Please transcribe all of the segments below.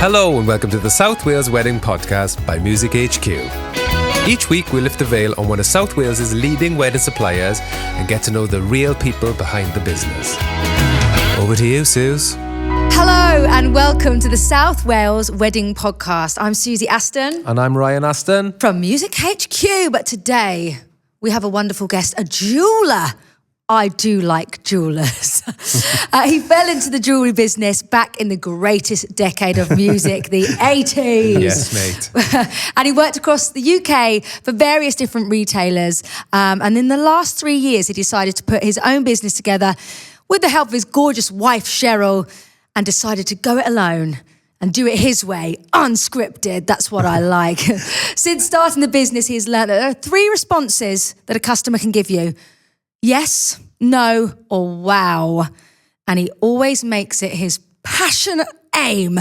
Hello and welcome to the South Wales Wedding Podcast by Music HQ. Each week we lift the veil on one of South Wales' leading wedding suppliers and get to know the real people behind the business. Over to you, Suze. Hello and welcome to the South Wales Wedding Podcast. I'm Susie Aston. And I'm Ryan Aston. From Music HQ. But today we have a wonderful guest, a jeweller. I do like jewellers. He fell into the jewellery business back in the greatest decade of music, the 80s. Yes, mate. And he worked across the UK for various different retailers. And in the last 3 years, he decided to put his own business together with the help of his gorgeous wife, Cheryl, and decided to go it alone and do it his way, unscripted. That's what I like. Since starting the business, he has learned that there are 3 responses that a customer can give you. Yes, no, or wow. And he always makes it his passionate aim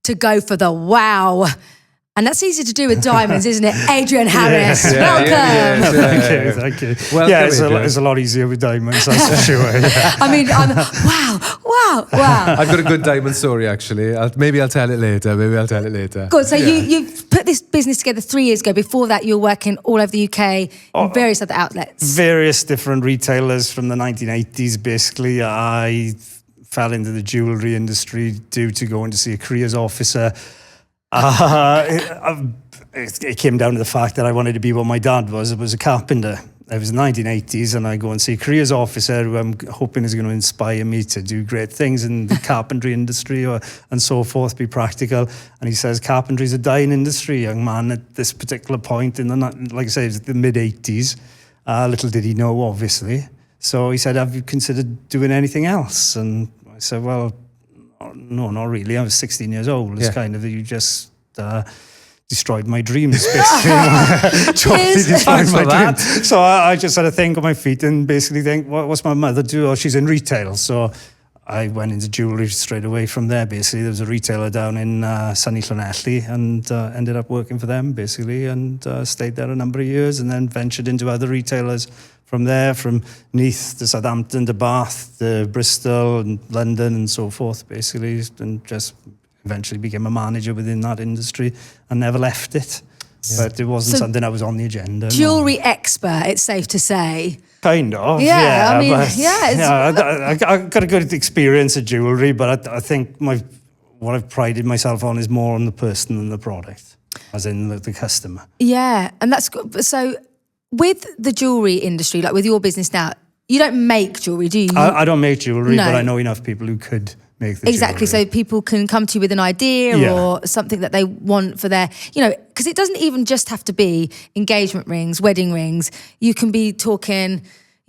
to go for the wow. And that's easy to do with diamonds, isn't it? Adrian Harries, welcome. Thank you. Welcome, it's a lot easier with diamonds, that's for sure. Yeah. I mean, wow. I've got a good diamond story, actually. Maybe I'll tell it later. Good, so you've put this business together 3 years ago. Before that, you were working all over the UK in various other outlets. Various different retailers from the 1980s, basically. I fell into the jewellery industry due to going to see a careers officer. It came down to the fact that I wanted to be what my dad was. I was a carpenter. It was the 1980s, and I go and see a careers officer who I'm hoping is going to inspire me to do great things in the carpentry industry and so forth, be practical. And he says, carpentry is a dying industry, young man, at this particular point in like I say, it was the mid-80s. Little did he know, obviously. So he said, have you considered doing anything else? And I said, well, no, not really. I was 16 years old. It's kind of, you just destroyed my dreams, basically. Totally destroyed my dreams. So I just had to think on my feet and basically think, what's my mother do? Oh, she's in retail. So I went into jewellery straight away from there, basically. There was a retailer down in sunny Llanelli and ended up working for them, basically, and stayed there a number of years and then ventured into other retailers from there, from Neath to Southampton to Bath to Bristol and London and so forth, basically, and just eventually became a manager within that industry and never left it. Yeah. But it wasn't something that was on the agenda. Jewellery expert, it's safe to say. Kind of, yeah. I mean, I got a good experience at jewellery, but I think what I've prided myself on is more on the person than the product, as in the customer. Yeah, and that's good. So with the jewellery industry, like with your business now, you don't make jewellery, do you? I don't make jewellery, but I know enough people who could make the exactly jewellery. So people can come to you with an idea or something that they want for their, because it doesn't even just have to be engagement rings, wedding rings. You can be talking,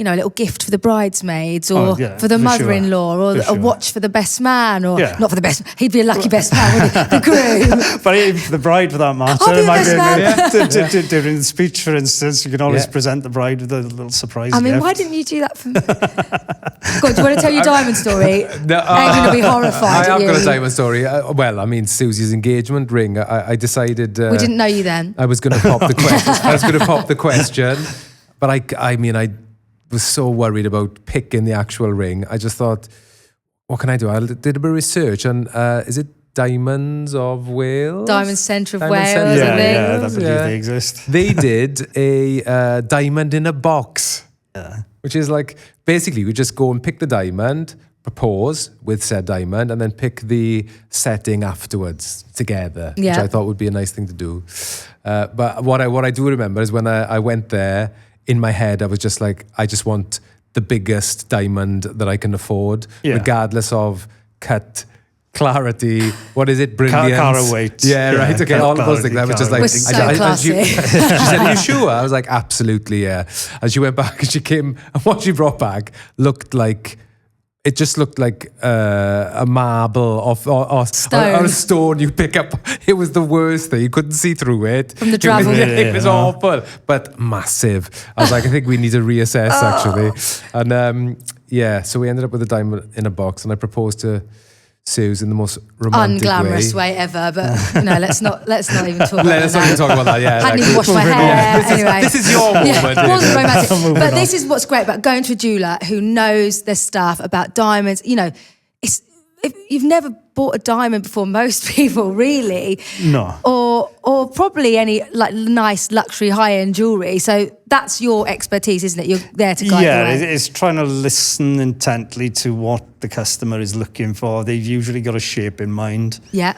a little gift for the bridesmaids or for the mother-in-law or a watch for the best man or not for the best. He'd be a lucky best man, wouldn't he? The groom. But even for the bride, for that matter. I'll be the best man. During the speech, for instance, you can always present the bride with a little surprise gift. Why didn't you do that for me? God, do you want to tell your diamond story? No, Adrian will be horrified. I've got a diamond story. Susie's engagement ring. I decided. We didn't know you then. I was going to pop the question. But I was so worried about picking the actual ring. I just thought, what can I do? I did a bit of research, and is it Diamonds of Wales? Diamond Centre of Wales. Yeah, I believe they exist. They did a diamond in a box, which is like, basically, we just go and pick the diamond, propose with said diamond, and then pick the setting afterwards together, which I thought would be a nice thing to do. But what I do remember is when I went there, in my head, I was just like, I just want the biggest diamond that I can afford, regardless of cut, clarity, what is it, brilliance? Carat weight. Yeah, right, okay, all of those things. I was just like... We're so classy. She said, are you sure? I was like, absolutely, yeah. And she went back and she came, and what she brought back looked like... It just looked like a marble or a stone you pick up. It was the worst thing. You couldn't see through it. From the travel. It was awful, but massive. I was like, I think we need to reassess, actually. And so we ended up with a diamond in a box, and I proposed to Suze in the most romantic unglamorous way ever, but let's not even talk about that. Let's not even talk about that. Yeah, hadn't even washed my hair. Anyway, this is your moment. It wasn't romantic, but this is what's great about going to a jeweller who knows their stuff about diamonds. if you've never bought a diamond before, most people really, No. or probably any like nice luxury high-end jewelry. So that's your expertise, isn't it? You're there to guide Yeah, the way. it's trying to listen intently to what the customer is looking for. They've usually got a shape in mind. Yeah.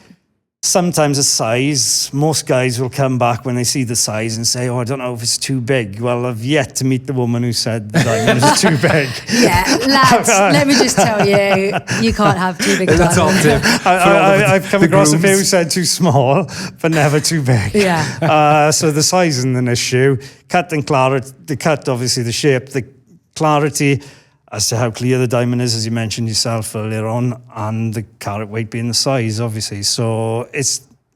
Sometimes a size. Most guys will come back when they see the size and say, "Oh, I don't know if it's too big." Well, I've yet to meet the woman who said the diamond was too big. Yeah, lads, let me just tell you, you can't have too big a That's all diamond. tip. I've come across a few who grooms. said too small, but never too big. Yeah. So the size isn't an issue. Cut and clarity. The cut, obviously, the shape, the clarity as to how clear the diamond is, as you mentioned yourself earlier on, and the carat weight being the size, obviously. So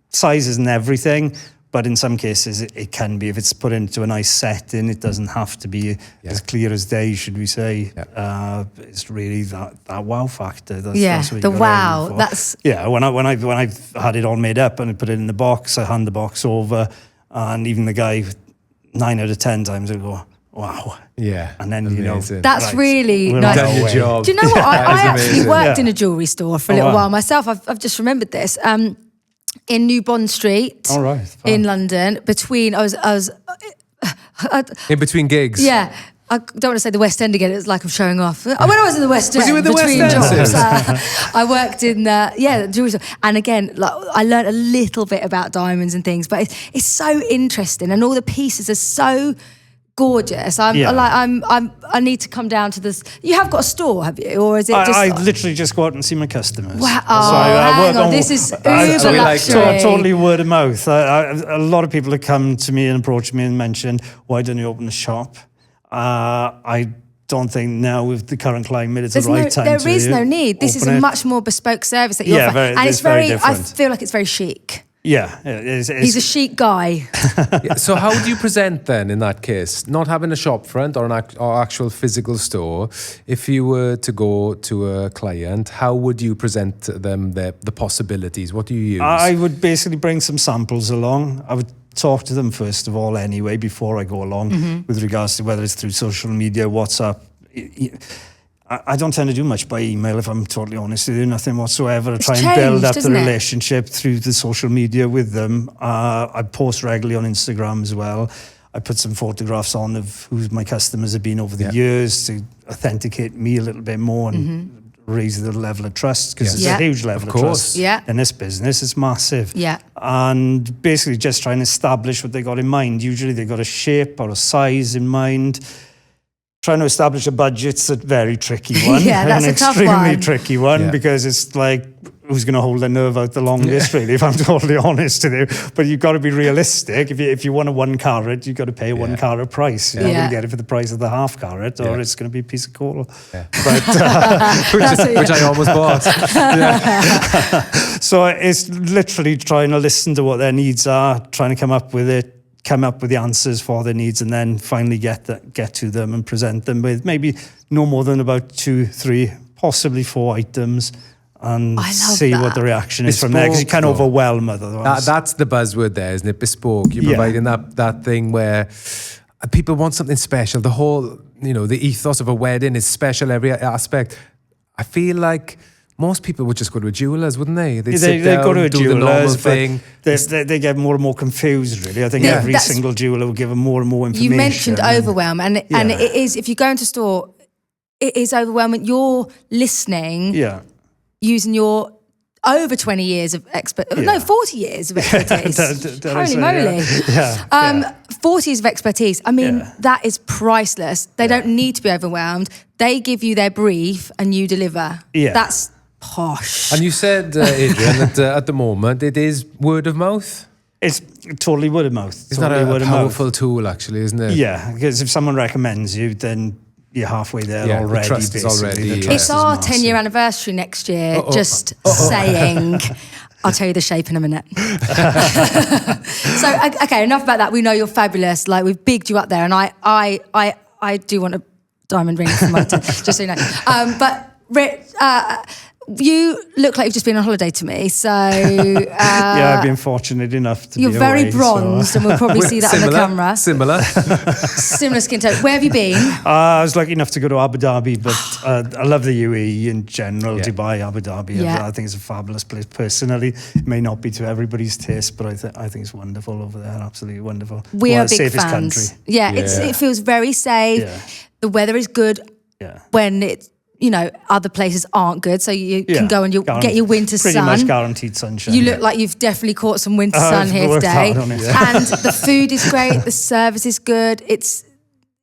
size isn't everything, but in some cases it can be. If it's put into a nice setting, it doesn't have to be as clear as day, should we say. Yeah. It's really that wow factor. That's what the you gotta wow. aim for. That's Yeah, when I had it all made up and I put it in the box, I hand the box over, and even the guy 9 out of 10 times will go, wow. Yeah. And then, amazing. that's really we're nice. on our Done your way. job. Do you know what? I That is actually amazing. worked Yeah. in a jewellery store for a Oh, little wow. while myself. I've just remembered this. In New Bond Street All right. in London, between I was In between gigs. yeah. I don't want to say the West End again. It's like I'm showing off. When I was in the West End, you in the West between End, jobs, Sis? I worked in the jewelry store. And again, like, I learned a little bit about diamonds and things, but it's so interesting, and all the pieces are so gorgeous. I need to come down to this. You have got a store, have you, or is it just? I literally just go out and see my customers. Wow. So I Hang work on, this is uber we like luxury. Totally word of mouth. A lot of people have come to me and approached me and mentioned, "Why don't you open a shop?" I don't think now with the current climate it's the right time. There is no need. This is a open it. much more bespoke service that you Yeah, offer, and it's very I different. feel like it's very chic. Yeah, it's, He's a chic guy. Yeah, so how would you present then in that case? Not having a shop front or or actual physical store. If you were to go to a client, how would you present them the possibilities? What do you use? I would basically bring some samples along. I would talk to them first of all anyway before I go along with regards to whether it's through social media, WhatsApp. I don't tend to do much by email, if I'm totally honest with you, nothing whatsoever. I try and build up the isn't it? relationship through the social media with them. I post regularly on Instagram as well. I put some photographs on of who my customers have been over the years to authenticate me a little bit more and raise the level of trust, because it's Yeah. a huge level of course. trust Yeah. in this business. It's massive. Yeah. And basically just trying to establish what they got in mind. Usually they got a shape or a size in mind. Trying to establish a budget's a very tricky one. Yeah, that's an a tough extremely one. tricky one, Yeah. because it's like, who's going to hold their nerve out the longest, really, if I'm totally honest with you. But you've got to be realistic. If you want a 1 carat, you've got to pay a 1 carat price. You're not going Yeah. to get it for the price of the half carat, or Yeah. it's going to be a piece of coal. Yeah. But which I almost bought. so it's literally trying to listen to what their needs are, trying to come up with the answers for their needs, and then finally get to them and present them with maybe no more than about 2, 3, possibly 4 items, and I love see that. what the reaction is from there, because you Bespoke, can though. overwhelm otherwise. That's the buzzword there, isn't it? Bespoke. You're Yeah. providing that thing where people want something special. The whole, the ethos of a wedding is special, every aspect. I feel like most people would just go to a jeweller's, wouldn't they? They'd sit They go down, to a do the normal jeweller's, thing. but they get more and more confused, really. I think Yeah. every That's- single jeweller will give them more and more information. You mentioned overwhelm, and Yeah. it is, if you go into a store, it is overwhelming. You're listening, Yeah. using your over 20 years of no, 40 years of expertise. Did I Holy say, moly. Yeah. 40 years of expertise. I mean, Yeah. that is priceless. They don't need to be overwhelmed. They give you their brief and you deliver. Yeah. That's posh. And you said, Adrian, that at the moment it is word of mouth. It's totally word of mouth. It's not totally a word of mouth. powerful tool, actually, isn't it? Yeah, because if someone recommends you, then you're halfway there Yeah, the already. trust is basically. already- The It's trust It's is our massive. 10-year anniversary next year. Uh-oh. Just saying. I'll tell you the shape in a minute. So, okay, enough about that. We know you're fabulous. Like, we've bigged you up there, and I do want a diamond ring for my just so you know. But you look like you've just been on holiday to me. So yeah, I've been fortunate enough to you're be very away, bronzed, and we'll probably see that on the camera. Similar. Similar skin tone. Where have you been? I was lucky enough to go to Abu Dhabi, but I love the UAE in general. Yeah. Dubai, Abu Dhabi. Yeah. I think it's a fabulous place. Personally, it may not be to everybody's taste, but I think it's wonderful over there. Absolutely wonderful. We One are of the big safest fans. country. Yeah, Yeah. it feels very safe. Yeah. The weather is good Yeah. when it's, other places aren't good. So you Yeah. can go and get your winter pretty sun. much guaranteed sunshine. You look like you've definitely caught some winter sun I've here worked today. hard on it. And the food is great. The service is good. It's,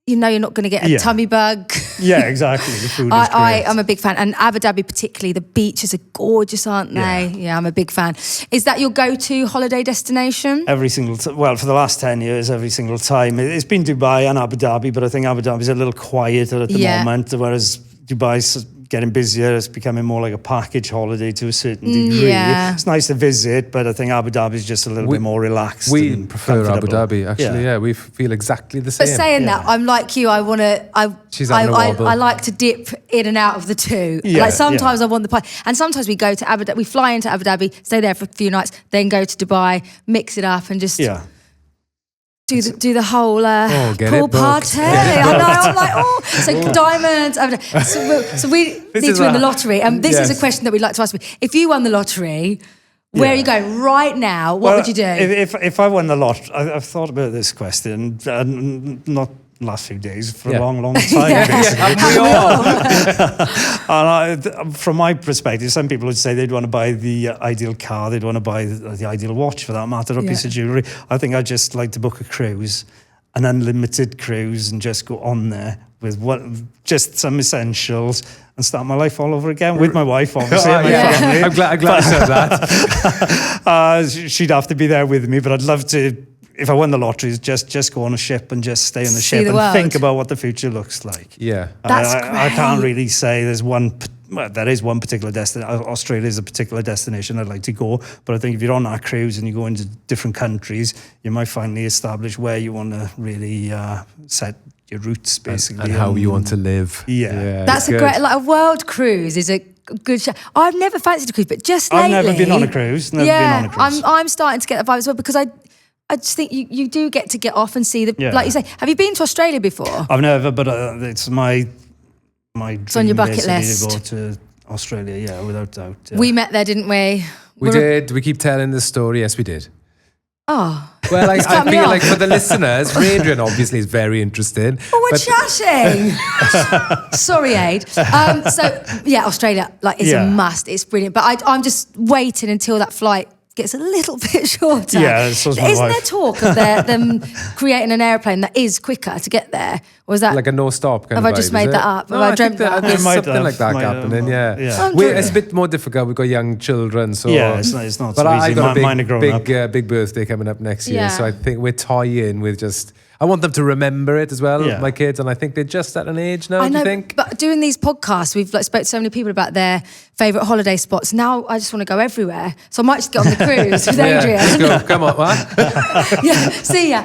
you're not going to get a Yeah. tummy bug. Yeah, exactly. The food is great. I'm a big fan. And Abu Dhabi particularly, the beaches are gorgeous, aren't they? Yeah, I'm a big fan. Is that your go-to holiday destination? Every single well, for the last 10 years, every single time. It's been Dubai and Abu Dhabi, but I think Abu Dhabi's a little quieter at the Yeah. moment, whereas Dubai's getting busier. It's becoming more like a package holiday to a certain degree. yeah. It's nice to visit, but I think Abu Dhabi's just a little bit more relaxed. We and prefer Abu comfortable. Dhabi, actually. Yeah, we feel exactly the same. But saying that, I'm like you. I want to. She's having a wobble. I like to dip in and out of the two. Yeah, Like sometimes I want the pie, and sometimes we go to Abu Dhabi. We fly into Abu Dhabi, stay there for a few nights, then go to Dubai, mix it up, and just Yeah. do the whole get pool it booked. party. Get it I know. I'm like, so diamonds. So we need is to win the a- lottery, and this is a Yes. question that we'd like to ask you. If you won the lottery, where are you going right now? What would you do? If I won the lot, I've thought about this question, not last few days, for a long, long time. Yeah. Basically. We all. And from my perspective, some people would say they'd want to buy the ideal car, they'd want to buy the ideal watch for that matter, or piece of jewellery. I think I'd just like to book a cruise, an unlimited cruise, and just go on there with just some essentials and start my life all over again with my wife, obviously, and my family. I'm glad you said that. She'd have to be there with me, but I'd love to. If I won the lottery, just go on a ship and just stay on the See ship the and world. think about what the future looks like. Yeah. That's I can't great. really say there's one. Well, there is one particular destination. Australia is a particular destination I'd like to go. But I think if you're on that cruise and you go into different countries, you might finally establish where you want to really set your roots, basically, And how you want to live. Yeah. That's a good. great, like a world cruise is a good show. I've never fancied a cruise, but just I've lately. never been on a cruise. Never been on a cruise. I'm starting to get the vibe as well because I just think you do get to get off and see the, Yeah. like you say, have you been to Australia before? I've never, but it's my dream, It's on your bucket basically, list. to go to Australia, yeah, without doubt. Yeah. We met there, didn't we? We did. We keep telling the story. Yes, we did. Oh. Well, I cut me feel off. like for the listeners, Adrian obviously is very interesting. Oh, we're but chatting. Sorry, Aid. So, yeah, Australia, like, it's Yeah. a must. It's brilliant. But I'm just waiting until that flight gets a little bit shorter. Yeah, so's my Isn't wife. there talk of them creating an airplane that is quicker to get there? Or is that... like a no-stop kind Have of I just vibe, made is that it? up? No, Have I I dreamt think that? there's Might something have, like that might have, happening, yeah. yeah. It's a bit more difficult. We've got young children, so... Yeah, it's not But so I easy. got a Mine are grown up. big birthday coming up next year, Yeah. so I think we're tie-in with just... I want them to remember it as well, Yeah. my kids, and I think they're just at an age now, I do know, you think? but doing these podcasts, we've like spoke to so many people about their favourite holiday spots. Now I just want to go everywhere, so I might just get on the cruise with Yeah, Adrian. let's go. Come on, what? Yeah, see ya.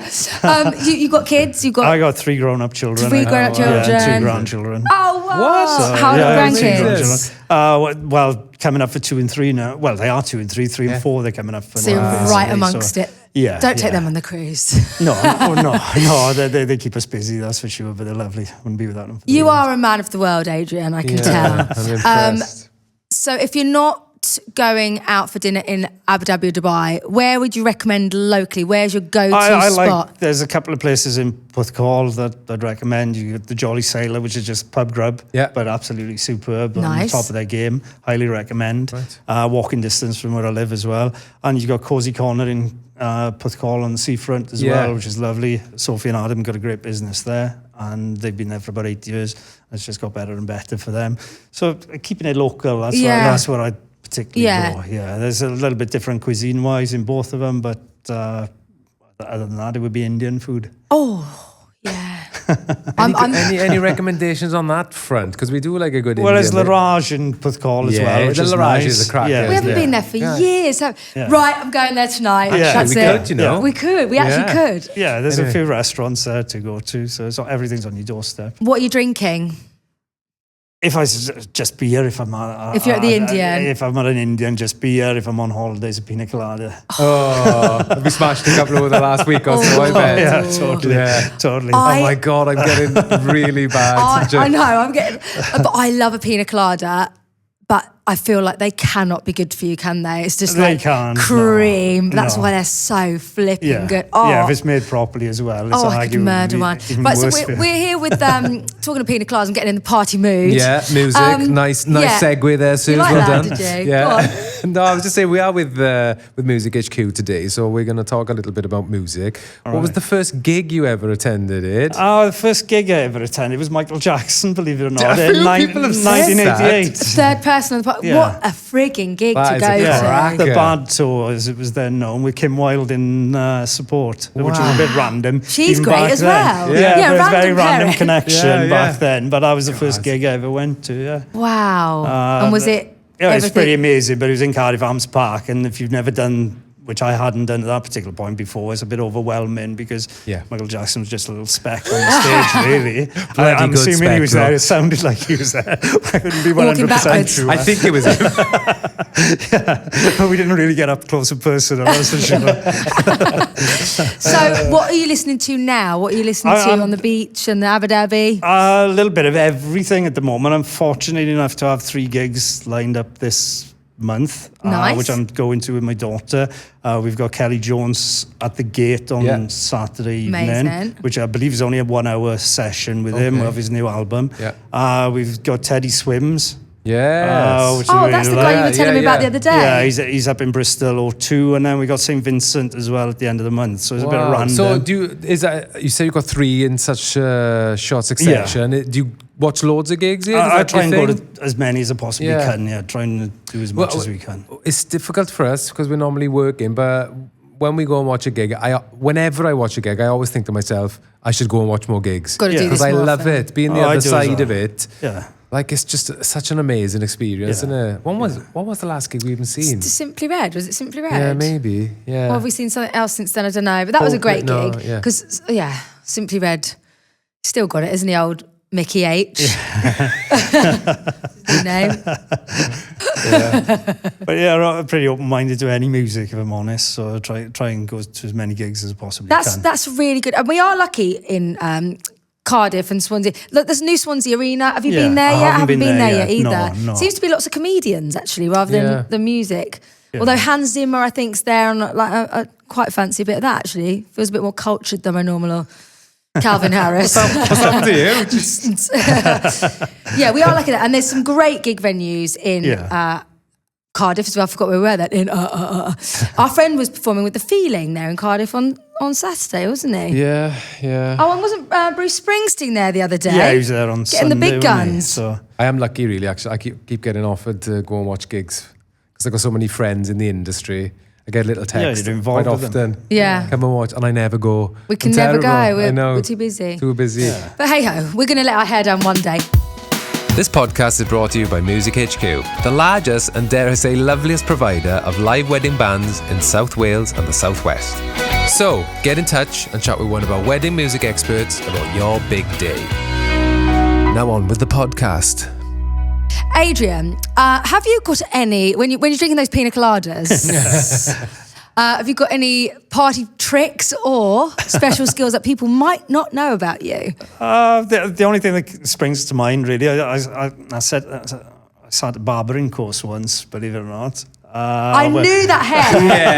You got kids? You got? I got 3 grown-up children. Three grown-up Yeah, children. 2 grandchildren. Oh wow! What? How old yeah, are two grandkids? Jesus. Well, coming up for 2 and 3 now. Well, they are 2 and 3, 3 and 4. They're coming up for. So you're now, right basically, amongst so- it. Yeah. Don't take yeah. them on the cruise. No, they keep us busy. That's for sure. But they're lovely. Wouldn't be without them. for the You world. are a man of the world, Adrian. I can Yeah, tell. I'm impressed. So if you're not going out for dinner in Abu Dhabi or Dubai, where would you recommend locally? Where's your go-to I spot? like. There's a couple of places in Porthcawl that I'd recommend. You get the Jolly Sailor, which is just pub grub, Yeah. but absolutely superb. On the Nice. top of their game. Highly recommend. Right. Walking distance from where I live as well. And you've got Cozy Corner in Porthcawl on the seafront as Yeah. well, which is lovely. Sophie and Adam got a great business there, and they've been there for about 8 years. It's just got better and better for them. So keeping it local, that's what I particularly go. Yeah, there's a little bit different cuisine-wise in both of them, but other than that, it would be Indian food. Oh, yeah. I'm Any recommendations on that front? Because we do like a good Well, there's Indian. Larage in Porthcawl as Yeah, well, which the is Larage nice. is a cracker, Yeah. We haven't Yeah. been there for Yeah. years. So, Yeah. Right, I'm going there tonight. Yeah, That's we it. could, you know. We could. We actually Yeah. could. Yeah, there's a Anyway. few restaurants there to go to, so everything's on your doorstep. What are you drinking? If just beer, if I'm If you're at the Indian. if I'm at an Indian, just beer. If I'm on holidays, a pina colada. Oh, we smashed a couple over the last week or so, I bet. Yeah, totally. Yeah. Totally. Oh my God, I'm getting really bad. I know, I'm getting, but I love a pina colada, but I feel like they cannot be good for you, can they? It's just They like can't, cream. no. That's No. why they're so flipping Yeah. good. Oh, Yeah, if it's made properly as well. It's I could murder one. even But so worse for you. we're here with talking to pina coladas and getting in the party mood. Yeah, music. Nice yeah. segue there, Sue. You like Well that, done. did you? Yeah. No, I was just saying we are with Music HQ today, so we're going to talk a little bit about music. What was the first gig you ever attended, Ed? Oh, the first gig I ever attended was Michael Jackson, believe it or not. A few people have said 1988. Third person on the party. Yeah. What a frigging gig That to is go a to. crack. The Yeah. Bad Tour, as it was then known, with Kim Wilde in support, which was a bit random. She's even great back as then. well. Yeah, Yeah, but it was a very random random pairing. connection Yeah, back yeah. then. But that was the first gig I ever went to, yeah. Wow. And was it Yeah, it's everything? pretty amazing, but it was in Cardiff Arms Park, and if you've never done, which I hadn't done at that particular point before, it's a bit overwhelming because Yeah. Michael Jackson was just a little speck on the stage, really. Bloody I'm good assuming speck, he was there. Rob. It sounded like he was there. I couldn't be Walking 100% backwards. sure. I think it was. But we didn't really get up close and personal, that's for sure. So what are you listening to now? What are you listening to on the beach and the Abu Dhabi? A little bit of everything at the moment. I'm fortunate enough to have 3 gigs lined up this month, Nice. which I'm going to with my daughter. We've got Kelly Jones at the Gate on Yeah. Saturday Amazing. evening, which I believe is only a 1-hour session with him Okay. of his new album. Yeah. We've got Teddy Swims. Yes. Which is Oh, really that's the like- guy you were telling me about the other day. Yeah, he's up in Bristol O2, and then we got St Vincent as well at the end of the month. So it's a bit Wow. random. So you say you got 3 in such short succession. Do you watch loads of gigs? Ed? Is I that try your and go thing? to as many as I possibly Yeah. can. Yeah, trying to do as much as we can. It's difficult for us because we're normally working, but when we go and watch a gig, whenever I watch a gig, I always think to myself, I should go and watch more gigs. Gotta do Yeah. this Because I more love often. it, being the Oh, I other do as side well. of it. Yeah. Like, it's just such an amazing experience, Yeah. isn't it? When was the last gig we even seen? Simply Red. Was it Simply Red? Yeah, maybe. Yeah. Or have we seen something else since then? I don't know. But that was a great No, gig. yeah. Because, Simply Red. Still got it, isn't he, old Mickey H? His name. But yeah, I'm pretty open-minded to any music, if I'm honest. So I try and go to as many gigs as I possibly can. That's really good. And we are lucky in Cardiff and Swansea. Look, there's a new Swansea Arena. Have you Yeah, been there I yet? haven't been been there there yet. either. No. Seems to be lots of comedians actually, rather Yeah. than the music. Yeah. Although Hans Zimmer, I think, is there, and like I quite fancy a bit of that actually. Feels a bit more cultured than my normal Calvin Harris. What's up to you? Yeah, we are lucky there. And there's some great gig venues in Yeah. Cardiff as well. I forgot where we were then. Our friend was performing with The Feeling there in Cardiff on Saturday, wasn't he? Yeah, yeah. Oh, and wasn't Bruce Springsteen there the other day? Yeah, he was there on Getting Sunday, the big wasn't he? guns. So I am lucky, really, actually. I keep getting offered to go and watch gigs because I've got so many friends in the industry. I get a little text you're involved quite with them. often. Yeah. Come and watch, and I never go. We can I'm never terrible. go. I know. We're too busy. Too busy. But hey ho, we're going to let our hair down one day. This podcast is brought to you by Music HQ, the largest and, dare I say, loveliest provider of live wedding bands in South Wales and the South West. So, get in touch and chat with one of our wedding music experts about your big day. Now on with the podcast. Adrian, have you got any, when you're drinking those pina coladas, have you got any party tricks or special skills that people might not know about you? the only thing that springs to mind, really, I sat at a barbering course once, believe it or not. I knew that hair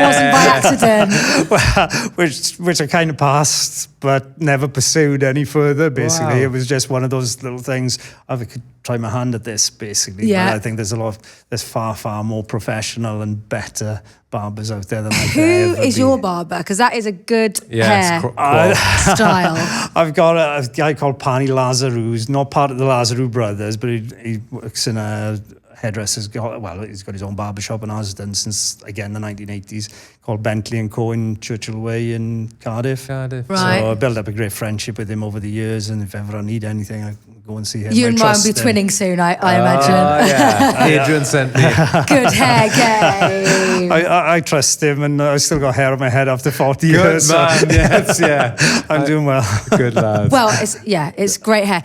wasn't by accident. which I kind of passed, but never pursued any further. Basically, Wow. it was just one of those little things. I could try my hand at this, basically. Yeah. But I think there's far more professional and better barbers out there than I could Who ever is be. your barber? Because that is a good Yes, hair style. I've got a guy called Pani Lazarou, who's not part of the Lazarou brothers, but he works in a hairdresser's. He's got his own barbershop and has done since, again, the 1980s, called Bentley & Co. in Churchill Way in Cardiff. Cardiff. Right. So I built up a great friendship with him over the years, and if ever I need anything, I go and see him. You I and Ryan will trust be him. twinning soon, I imagine. Yeah. Adrian sent me. Good hair game. I trust him, and I still got hair on my head after 40 Good years. so man, yes, yeah. I'm doing well. Good lad. Well, it's great hair.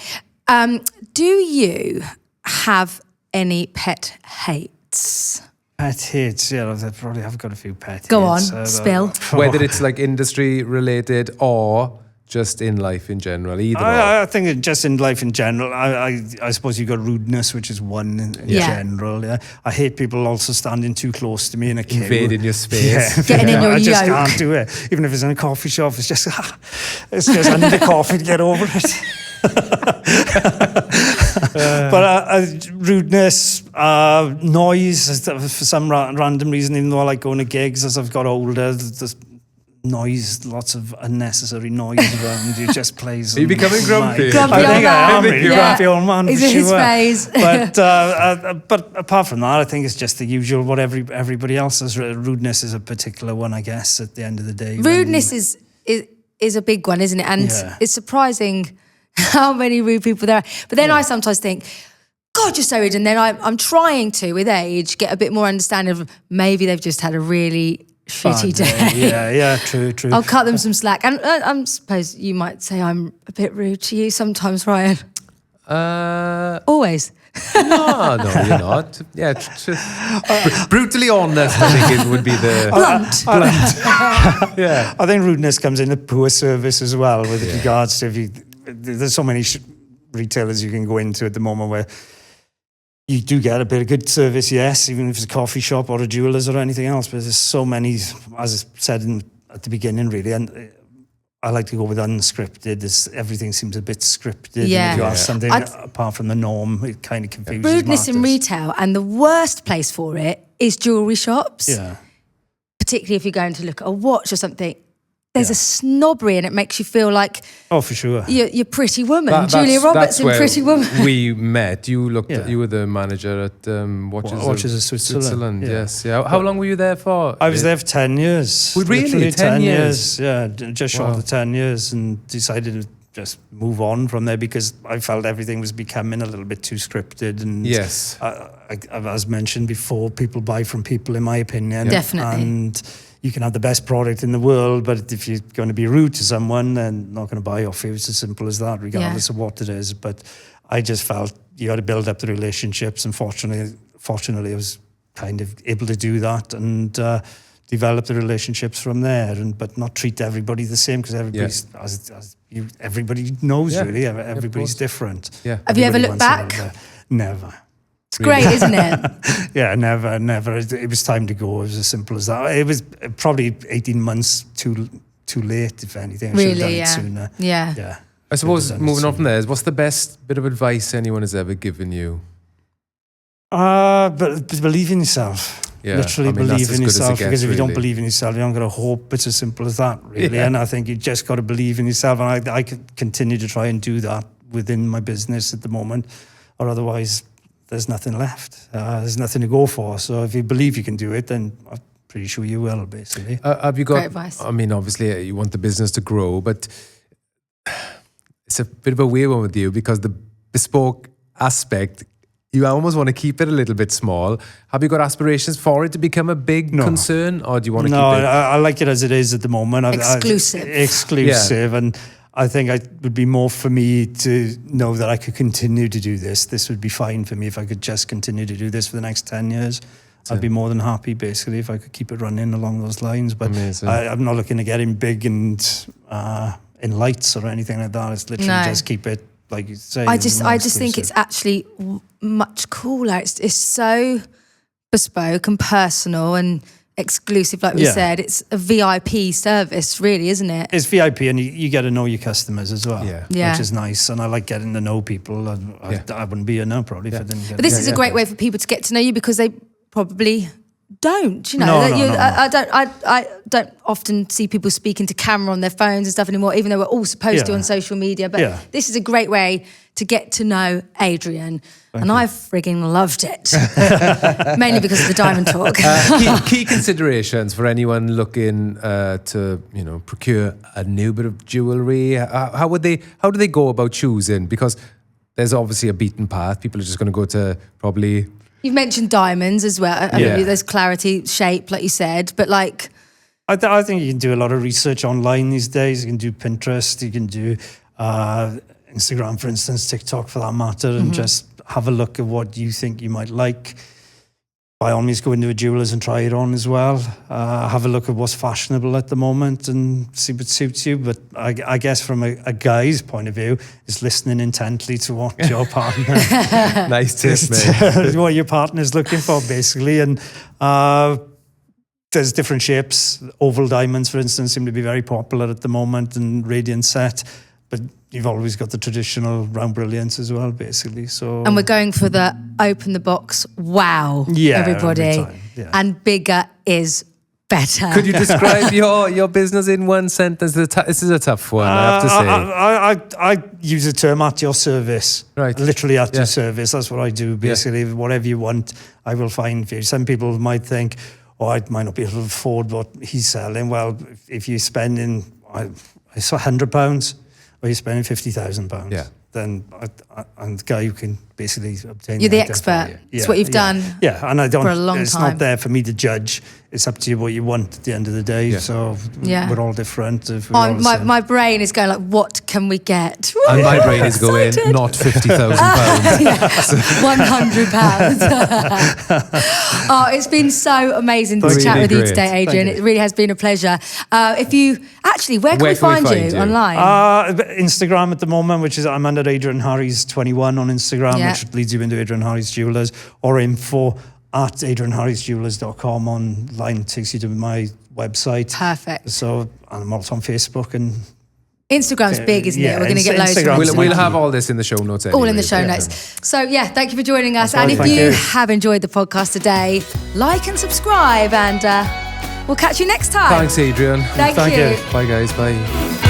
Do you have any pet hates? Pet hates, yeah, I probably have got a few pet Go on, hates. spill. Whether it's like industry related or just in life in general, either or. I think just in life in general, I suppose you've got rudeness, which is one in general. Yeah, I hate people also standing too close to me in a queue. Invading your space. Getting in your I just yoke. can't do it. Even if it's in a coffee shop, it's just I need the coffee to get over it. But rudeness, noise, for some random reason, even though I like going to gigs as I've got older, there's noise, lots of unnecessary noise around you just plays. Are you becoming grumpy? Grumpy I old think I am man. really Yeah. grumpy old man for Is it his sure. phase? But apart from that, I think it's just the usual what everybody else has. Rudeness is a particular one, I guess, at the end of the day. Rudeness is a big one, isn't it? And it's surprising how many rude people there are. But then I sometimes think, God, you're so rude. And then I'm trying to, with age, get a bit more understanding of maybe they've just had a really shitty day. Yeah, true. I'll cut them some slack. And I suppose you might say I'm a bit rude to you sometimes, Ryan. Always. No, you're not. Yeah, brutally honest, I think it would be the... Blunt. Yeah. I think rudeness comes in the poor service as well with regards to there's so many retailers you can go into at the moment where you do get a bit of good service, yes, even if it's a coffee shop or a jeweller's or anything else. But there's so many, as I said at the beginning, really, and I like to go with unscripted. Everything seems a bit scripted. Yeah. And if you ask something apart from the norm, it kind of confuses Rudeness in matters. retail, and the worst place for it is jewellery shops. Yeah. Particularly if you're going to look at a watch or something. There's a snobbery and it makes you feel like Oh, for sure. you're Pretty Woman. That's- Julia Roberts that's in where Pretty Woman. We met. You looked. Yeah. You were the manager at Watches of Switzerland. Yeah. Yes. Yeah. How long were you there for? I was there for 10 years. Oh, really? Literally 10 years? Yeah, just short of 10 years, and decided to just move on from there because I felt everything was becoming a little bit too scripted. And Yes. as mentioned before, people buy from people, in my opinion. Definitely. And you can have the best product in the world, but if you're going to be rude to someone, then not going to buy off you. It's as simple as that, regardless of what it is. But I just felt you got to build up the relationships, and fortunately, I was kind of able to do that and develop the relationships from there. But not treat everybody the same because everybody's everybody knows really. Everybody's different. Yeah. Have you ever Everybody looked wants back? Never. It's great, isn't it? Yeah, never. It was time to go. It was as simple as that. It was probably 18 months too late, if anything. I should have done Really, it sooner. Yeah. Yeah. I suppose Should have done it moving on from sooner. there, what's the best bit of advice anyone has ever given you? But believe in yourself. Yeah, Literally I mean, that's believe as in good as it yourself. gets, Because if you don't really. believe in yourself, you don't got to hope. It's as simple as that, really. Yeah. And I think you just got to believe in yourself. And I could continue to try and do that within my business at the moment, or otherwise there's nothing left. There's nothing to go for. So if you believe you can do it, then I'm pretty sure you will, basically. Have you got? Great advice. I mean, obviously, you want the business to grow, but it's a bit of a weird one with you because the bespoke aspect, you almost want to keep it a little bit small. Have you got aspirations for it to become a big concern, or do you want to No, keep it? I like it as it is at the moment. Exclusive. Exclusive. And I think it would be more for me to know that I could continue to do this. This would be fine for me if I could just continue to do this for the next 10 years. I'd be more than happy, basically, if I could keep it running along those lines. But Amazing. I'm not looking to get in big and in lights or anything like that. It's literally just keep it, like you say. I just think it's actually much cooler. It's so bespoke and personal and exclusive, like we said. It's a VIP service, really, isn't it? It's VIP, and you get to know your customers as well, Yeah. which is nice. And I like getting to know people. I wouldn't be here now probably if I didn't get. But this is a great way for people to get to know you because they probably don't. You know, No, that no, no. I don't often see people speaking to camera on their phones and stuff anymore, even though we're all supposed to on social media. But this is a great way to get to know Adrian. And I've frigging loved it. Mainly because of the diamond talk. Key considerations for anyone looking to procure a new bit of jewellery. How do they go about choosing? Because there's obviously a beaten path. People are just going to go to probably. You've mentioned diamonds as well. I mean, there's clarity, shape, like you said, but like. I think you can do a lot of research online these days. You can do Pinterest, you can do Instagram, for instance, TikTok for that matter, and just have a look at what you think you might like. By all means, go into a jeweller's and try it on as well. Have a look at what's fashionable at the moment and see what suits you. But I guess from a guy's point of view, is listening intently to what your partner... Nice tip, mate. what your partner's looking for, basically. And there's different shapes. Oval diamonds, for instance, seem to be very popular at the moment, and radiant set. But you've always got the traditional round brilliance as well, basically. So, And we're going for the open the box, wow, everybody. every time, yeah. And bigger is better. Could you describe your business in one sentence? This is a tough one, I have to say. I use the term at your service. Right. Literally at your service. That's what I do, basically. Whatever you want, I will find for you. Some people might think, oh, I might not be able to afford what he's selling. Well, if you're spending, I saw £100, or you're spending £50,000, then I'm the guy who can basically obtain. You're the expert. It's what you've done. Yeah, and I don't. For a long it's time. not there for me to judge. It's up to you what you want at the end of the day. Yeah. So we're all different. We're all the same. My brain is going like, what can we get? And my brain is going, not £50,000. £100. Oh, it's been so amazing to chat with you great. today, Adrian. Thank you. It really has been a pleasure. If you actually, where can we find you online? Instagram at the moment, which is I'm under Adrian Harries 21 on Instagram, Yeah. which leads you into Adrian Harries Jewellers, or info at adrianharriesjewellers.com online, takes you to my website. Perfect. So, and I'm also on Facebook and Instagram's big, isn't yeah, it? We're going to get loads Instagram's from big. We'll have all this in the show notes anyway. all in the show notes. So yeah, thank you for joining us. That's And all if right, you thank you. have enjoyed the podcast today, like and subscribe, and we'll catch you next time. Thanks, Adrian. Thank Thank you. you. Bye, guys. Bye.